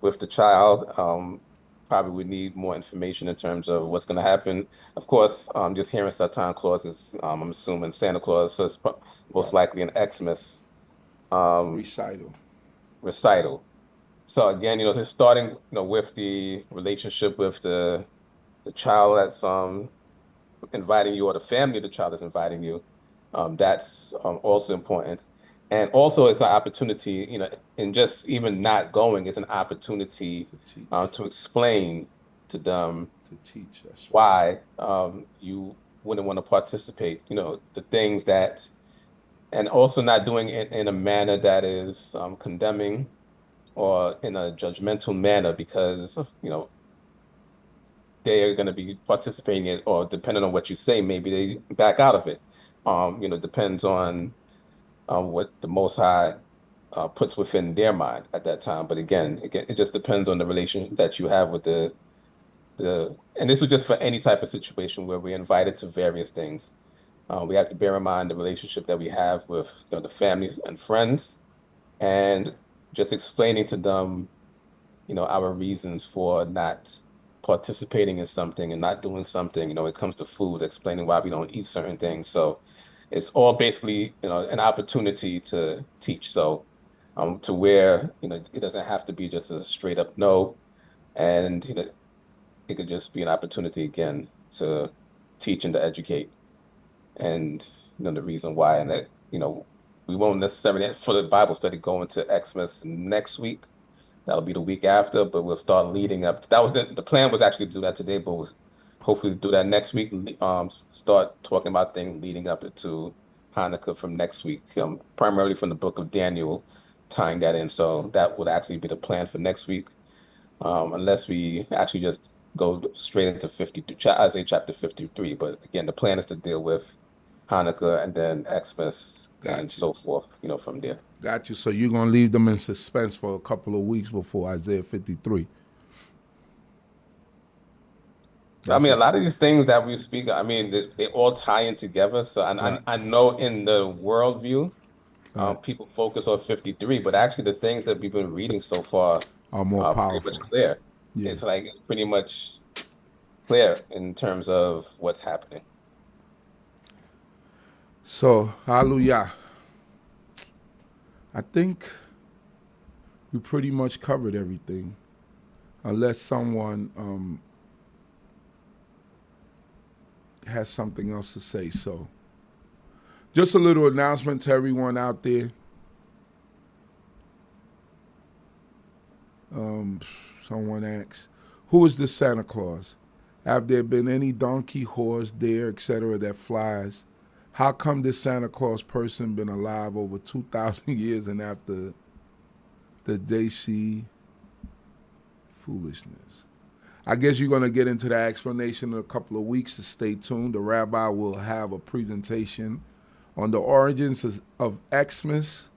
with the child. Probably would need more information in terms of what's going to happen. Of course, just hearing Satan Claus is, I'm assuming Santa Claus, so it's most likely an Xmas recital. So again, just starting, with the relationship with the child that's inviting you, or the family of the child is inviting you. That's also important. And also it's an opportunity, and just even not going is an opportunity to explain to them why you wouldn't want to participate, the things that, and also not doing it in a manner that is condemning or in a judgmental manner, because, they are going to be participating in, or depending on what you say, maybe they back out of it. Depends on what the Most High puts within their mind at that time. But again, it just depends on the relation that you have with and this is just for any type of situation where we're invited to various things. We have to bear in mind the relationship that we have with the family and friends, and just explaining to them, our reasons for not participating in something and not doing something. It comes to food, explaining why we don't eat certain things. So it's all basically, an opportunity to teach. So to where, it doesn't have to be just a straight up no. And, it could just be an opportunity again to teach and to educate. And, the reason why, and that, we won't necessarily, for the Bible study, go into Xmas next week. That'll be the week after, but we'll start leading up. That was the plan, was actually to do that today, but we'll hopefully do that next week. Start talking about things leading up to Hanukkah from next week, primarily from the book of Daniel, tying that in. So that would actually be the plan for next week, unless we actually just go straight into Isaiah chapter 53. But again, the plan is to deal with Hanukkah and then Xmas and so forth, from there. Got you. So you're going to leave them in suspense for a couple of weeks before Isaiah 53. I That's mean, a what. lot of these things that we speak, I mean, they all tie in together. So Right. I know in the worldview, Right. people focus on 53, but actually the things that we've been reading so far Are more are pretty much powerful. clear. Yeah. It's pretty much clear in terms of what's happening. So, hallelujah. I think we pretty much covered everything, unless someone has something else to say. So, just a little announcement to everyone out there. Someone asks, who is the Santa Claus? Have there been any donkey, horse, deer, etc. that flies? How come this Santa Claus person been alive over 2,000 years and after the D.C.B foolishness? I guess you're going to get into that explanation in a couple of weeks, so stay tuned. The rabbi will have a presentation on the origins of Xmas,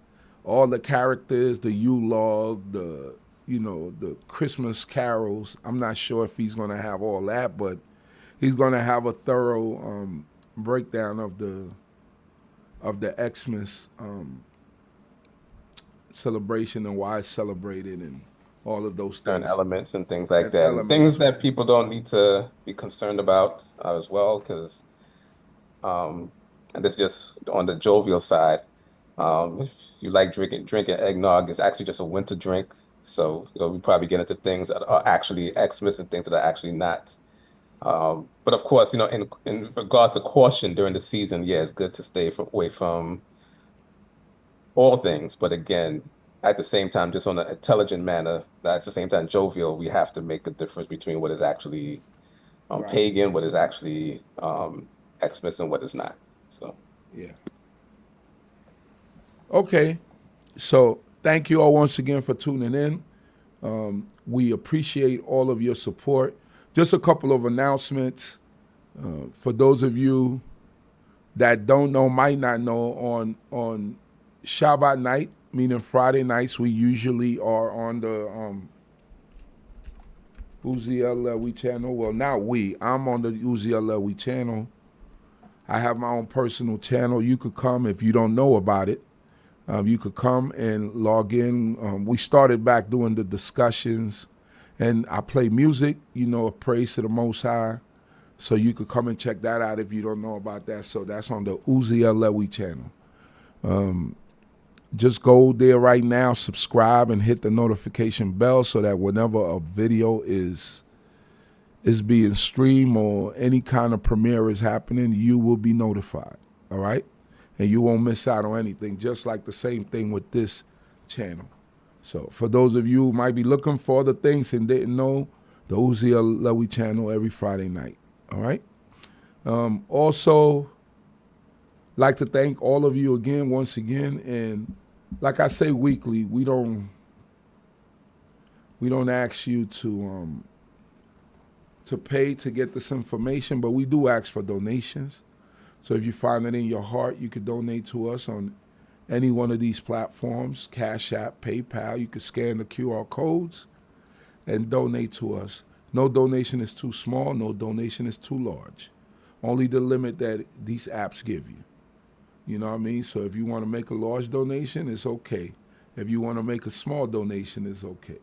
all the characters, the Yule log, the Christmas carols. I'm not sure if he's going to have all that, but he's going to have a thorough breakdown of the Xmas celebration and why it's celebrated and all of those Certain things. elements and things like And that, and things elements. that people don't need to be concerned about as well, because and this is just on the jovial side. If you like drinking eggnog, it's actually just a winter drink. So, we probably get into things that are actually Xmas and things that are actually not. But of course, in regards to caution during the season, yeah, it's good to stay away from all things. But again, at the same time, just on an intelligent manner, at the same time jovial, we have to make a difference between what is actually Right. pagan, what is actually Xmas, and what is not. So. Yeah. Okay. So thank you all once again for tuning in. We appreciate all of your support. Just a couple of announcements for those of you that don't know, might not know. On Shabbat night, meaning Friday nights, we usually are on the Uzi Lewy channel. Well, not we. I'm on the Uzi Lewy channel. I have my own personal channel. You could come if you don't know about it. You could come and log in. We started back doing the discussions, and I play music, praise to the Most High. So you could come and check that out if you don't know about that. So that's on the Uzi Lewy channel. Just go there right now, subscribe, and hit the notification bell so that whenever a video is being streamed or any kind of premiere is happening, you will be notified. All right? And you won't miss out on anything, just like the same thing with this channel. So for those of you who might be looking for the things and didn't know, the Uzi Lewy channel every Friday night. All right? Also, like to thank all of you again, once again. And like I say weekly, we don't ask you to pay to get this information, but we do ask for donations. So if you find it in your heart, you could donate to us on any one of these platforms, Cash App, PayPal. You could scan the QR codes and donate to us. No donation is too small. No donation is too large. Only the limit that these apps give you. You know what I mean? So if you want to make a large donation, it's okay. If you want to make a small donation, it's okay.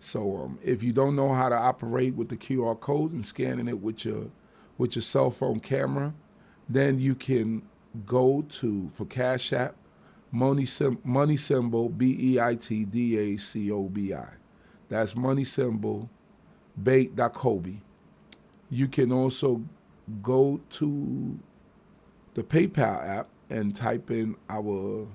So if you don't know how to operate with the QR code and scanning it with your cell phone camera, then you can go to, for Cash App, money symbol BEITDACOBI. That's money symbol bait.kobe. You can also go to the PayPal app and type in our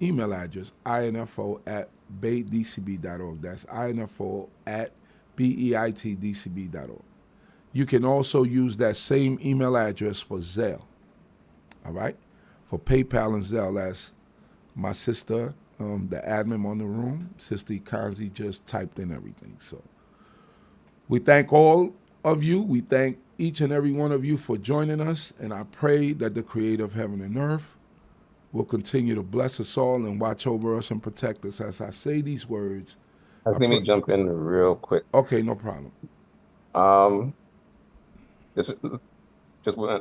email address, info@baitdcb.org. That's info@beitdcb.org. You can also use that same email address for Zelle. All right? For PayPal and Zelle, that's my sister, the admin on the room, Sister Ikanzi, just typed in everything. So we thank all of you. We thank each and every one of you for joining us. And I pray that the Creator of heaven and earth will continue to bless us all and watch over us and protect us. As I say these words, Let me jump in real quick. Okay, no problem. just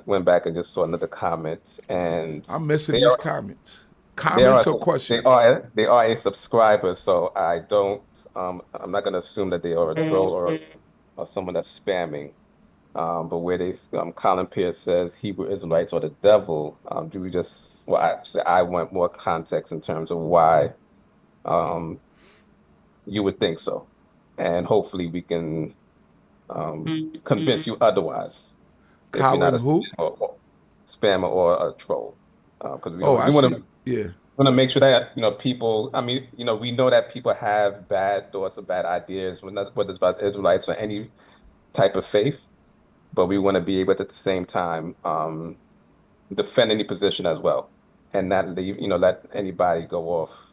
went back and just saw another comment, and I'm missing they these are comments. they are Comments or they questions? are they are a subscriber, so I don't I'm not gonna assume that they are a troll or someone that's spamming. But where they Colin Pierce says Hebrew Israelites or the devil, do we just I want more context in terms of why um you would think so, and hopefully we can convince you otherwise if you're not Colin a who? spammer or a troll, because Oh, I we want see. to Yeah. make sure that people. I mean, we know that people have bad thoughts or bad ideas, whether it's about Israelites or any type of faith, but we want to be able to, at the same time, defend any position as well, and not leave, let anybody go off,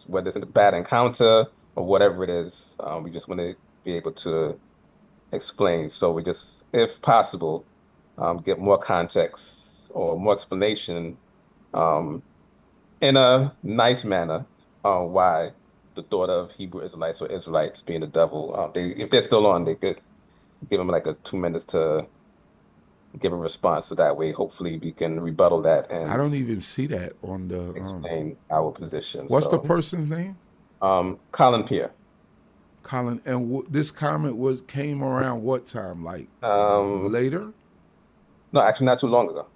whether it's a bad encounter or whatever it is. We just want to be able to explain. So we just, if possible, get more context or more explanation um, in a nice manner on why the thought of Hebrew Israelites or Israelites being the devil. If they're still on, they could give them like 2 minutes to give a response. So that way, hopefully, we can rebuttal that I and don't even see that on the. explain our position. What's the So, person's name? Colin Pierre. Colin. And this comment came around what time? Like Um, later? no, actually, not too long ago.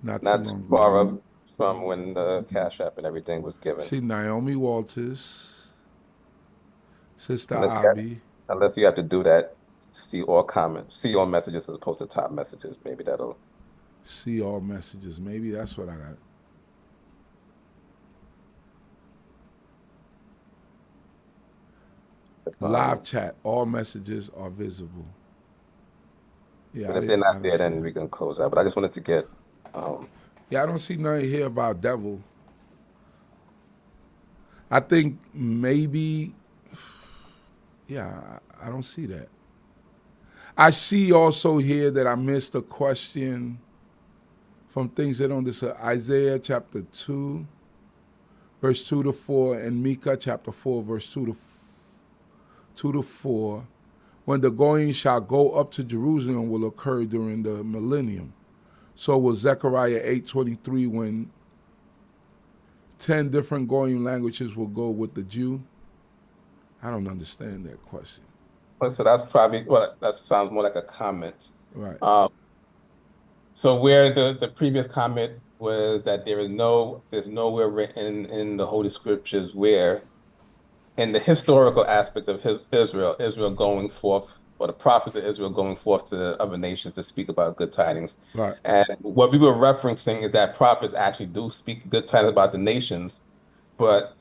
Not too Not too long ago. far up from when the Cash App and everything was given. See Naomi Walters, Sister Unless Abby. unless you have to do that, see all comments, see all messages as opposed to top messages. Maybe that'll. See all messages. Maybe that's what I got. Live chat. All messages are visible. Yeah, But if they're not there, then we can close out. But I just wanted to get. Yeah, I don't see nothing here about devil. I think maybe. Yeah, I don't see that. I see also here that I missed a question from things that on this Isaiah chapter 2, verse 2 to 4, and Micah chapter 4, verse 2 to 4. When the going shall go up to Jerusalem will occur during the millennium. So was Zechariah 8:23 when 10 different going languages will go with the Jew. I don't understand that question. So that's probably, well, that sounds more like a comment. Right. So where the previous comment was that there's nowhere written in the Holy Scriptures where, in the historical aspect of Israel going forth, or the prophets of Israel going forth to the other nations to speak about good tidings. Right. And what we were referencing is that prophets actually do speak good tidings about the nations, but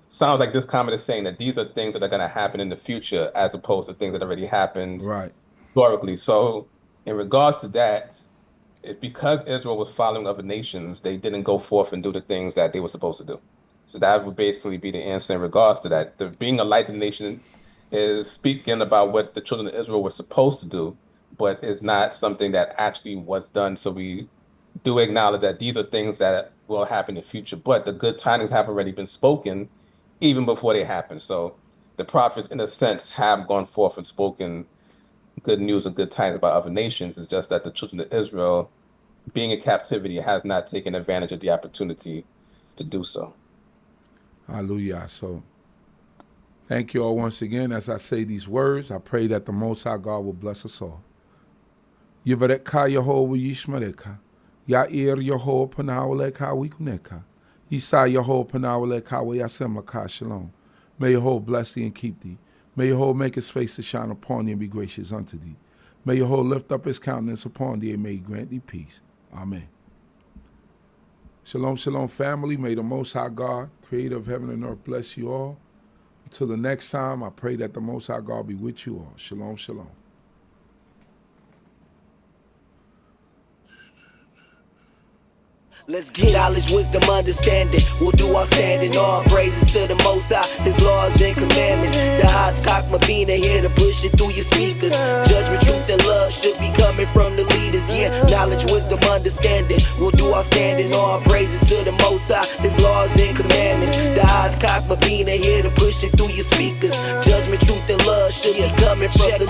sounds like this comment is saying that these are things that are going to happen in the future as opposed to things that already happened historically. So in regards to that, because Israel was following other nations, they didn't go forth and do the things that they were supposed to do. So that would basically be the answer in regards to that. Being a light to the nation is speaking about what the children of Israel were supposed to do, but is not something that actually was done. So we do acknowledge that these are things that will happen in the future, but the good tidings have already been spoken even before they happen. So the prophets, in a sense, have gone forth and spoken good news and good tidings about other nations. It's just that the children of Israel, being in captivity, has not taken advantage of the opportunity to do so. Hallelujah. So thank you all once again. As I say these words, I pray that the Most High God will bless us all. Yivareka Yehovah Yishmareka. Ya'ir Yehovah Panawaleka Wikuneka. Yisa Yehovah Panawaleka Wayasemaka Shalom. May Yehovah bless thee and keep thee. May Yehovah make his face to shine upon thee and be gracious unto thee. May Yehovah lift up his countenance upon thee and may he grant thee peace. Amen. Shalom, shalom, family. May the Most High God, creator of heaven and earth, bless you all. Until the next time, I pray that the Most High God be with you all. Shalom, shalom. Let's get knowledge, wisdom, understanding. We'll do our standing. All praises to the Most High, his laws and commandments. The hot CHOKMAH here to push it through your speakers. Judgment, truth, and love should be coming from the leaders. Yeah, knowledge, wisdom, understanding. We'll do our standing. All praises to the Most High, his laws and commandments. The hot CHOKMAH here to push it through your speakers. Judgment, truth, and love should be coming from the